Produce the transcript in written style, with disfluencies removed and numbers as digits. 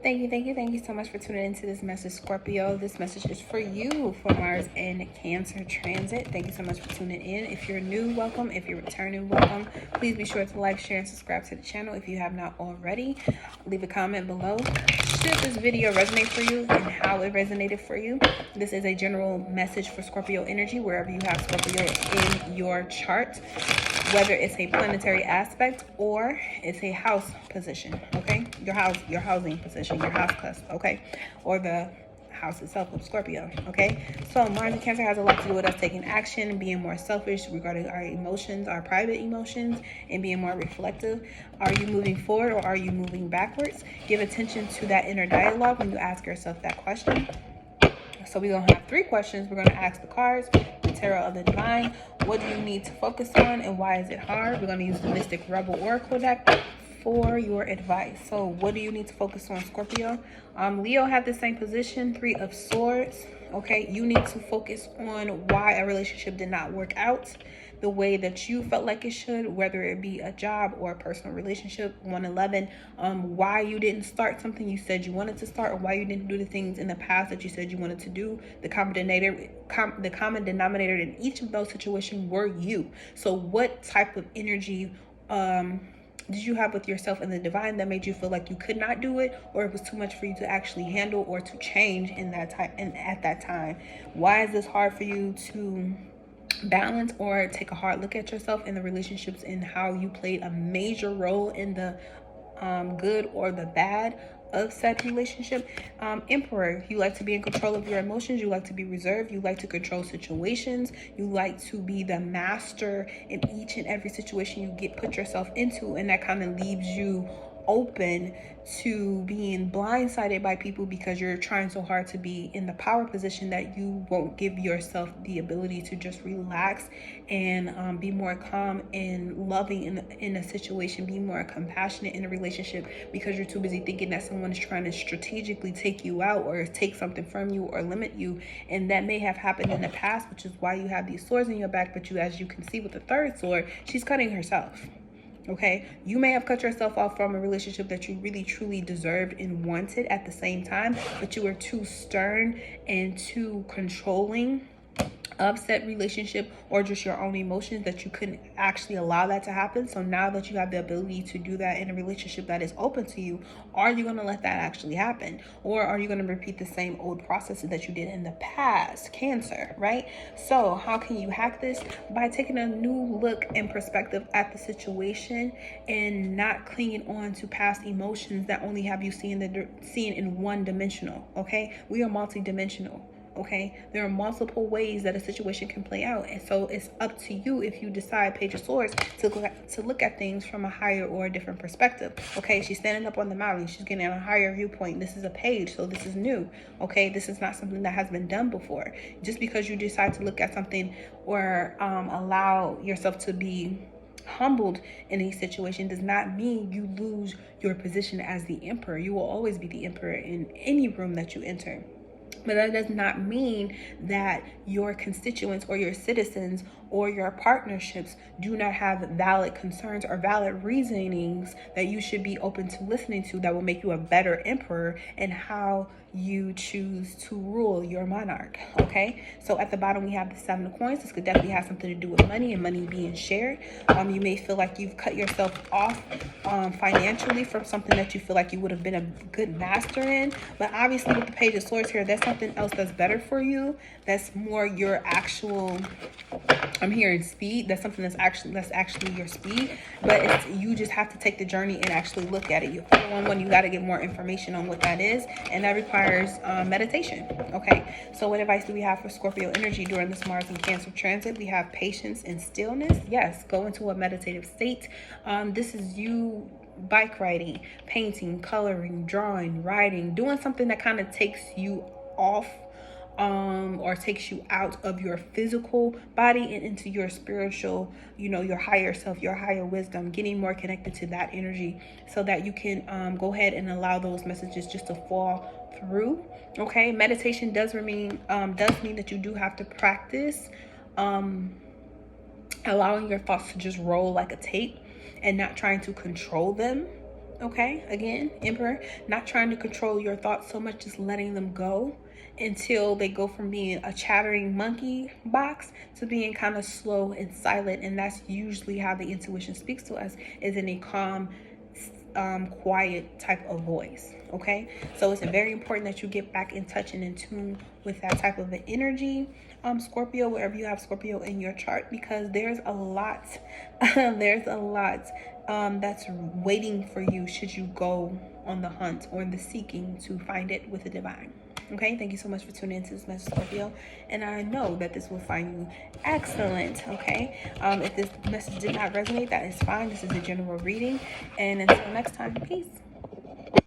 Thank you so much for tuning into this message, Scorpio. This message is for you for Mars in Cancer transit. Thank you so much for tuning in. If you're new, welcome. If you're returning, welcome. Please be sure to like, share, and subscribe to the channel if you have not already. Leave a comment below. Should this video resonate for you and how it resonated for you? This is a general message for Scorpio energy wherever you have Scorpio in your chart, whether it's a planetary aspect or it's a house position, okay? Your housing position, your house cusp, okay? Or the house itself of Scorpio, okay? So Mars in Cancer has a lot to do with us taking action and being more selfish regarding our emotions, our private emotions, and being more reflective. Are you moving forward or are you moving backwards? Give attention to that inner dialogue when you ask yourself that question. So we're going to have 3 questions. We're going to ask the cards, the Tarot of the Divine, what do you need to focus on and why is it hard? We're going to use the Mystic Rebel Oracle deck for your advice. So what do you need to focus on, Scorpio? Leo had the same position, 3 of Swords. Okay, you need to focus on why a relationship did not work out the way that you felt like it should, whether it be a job or a personal relationship. 111, why you didn't start something you said you wanted to start, or why you didn't do the things in the past that you said you wanted to do. The common denominator in each of those situations were you. So what type of energy did you have with yourself and the divine that made you feel like you could not do it, or it was too much for you to actually handle or to change in that time and at that time? Why is this hard for you to balance or take a hard look at yourself in the relationships and how you played a major role in the good or the bad of said relationship? Emperor, you like to be in control of your emotions, you like to be reserved, you like to control situations, you like to be the master in each and every situation you put yourself into, and that kind of leaves you open to being blindsided by people because you're trying so hard to be in the power position that you won't give yourself the ability to just relax and be more calm and loving in a situation, be more compassionate in a relationship, because you're too busy thinking that someone is trying to strategically take you out or take something from you or limit you. And that may have happened in the past, which is why you have these swords in your back. But as you can see with the 3rd sword, she's cutting herself. Okay, you may have cut yourself off from a relationship that you really truly deserved and wanted at the same time, but you were too stern and too controlling of said relationship, or just your own emotions, that you couldn't actually allow that to happen. So now that you have the ability to do that in a relationship that is open to you, are you going to let that actually happen, or are you going to repeat the same old processes that you did in the past? Cancer, right? So how can you hack this? By taking a new look and perspective at the situation and not clinging on to past emotions that only have you seeing in one dimensional. Okay, we are multi-dimensional. Okay, there are multiple ways that a situation can play out, and so it's up to you if you decide, Page of Swords, to look at things from a higher or a different perspective. Okay, she's standing up on the mountain, she's getting a higher viewpoint. This is a page, so this is new. Okay, this is not something that has been done before. Just because you decide to look at something or allow yourself to be humbled in a situation does not mean you lose your position as the emperor. You will always be the emperor in any room that you enter. But that does not mean that your constituents or your citizens or your partnerships do not have valid concerns or valid reasonings that you should be open to listening to, that will make you a better emperor in how you choose to rule your monarch. Okay, so at the bottom we have the 7 of coins. This could definitely have something to do with money and money being shared. You may feel like you've cut yourself off financially from something that you feel like you would have been a good master in, but obviously with the Page of Swords here, that's something else that's better for you, that's more your actual, I'm hearing speed, that's something that's actually your speed, but you just have to take the journey and actually look at it. You got to get more information on what that is, and that requires meditation. Okay, so what advice do we have for Scorpio energy during this Mars and Cancer transit? We have patience and stillness. Yes, go into a meditative state. This is you bike riding, painting, coloring, drawing, writing, doing something that kind of takes you off or takes you out of your physical body and into your spiritual, your higher self, your higher wisdom, getting more connected to that energy so that you can go ahead and allow those messages just to fall through. Okay, meditation does mean that you do have to practice allowing your thoughts to just roll like a tape and not trying to control them. Okay, again, Emperor, not trying to control your thoughts so much, just letting them go until they go from being a chattering monkey box to being kind of slow and silent. And that's usually how the intuition speaks to us, is in a calm, quiet type of voice. Okay, so it's very important that you get back in touch and in tune with that type of an energy, Scorpio, wherever you have Scorpio in your chart, because there's a lot that's waiting for you should you go on the hunt or the seeking to find it with the divine. Okay, thank you so much for tuning into this message, Scorpio, and I know that this will find you excellent. Okay, if this message did not resonate, that is fine. This is a general reading, and until next time, peace.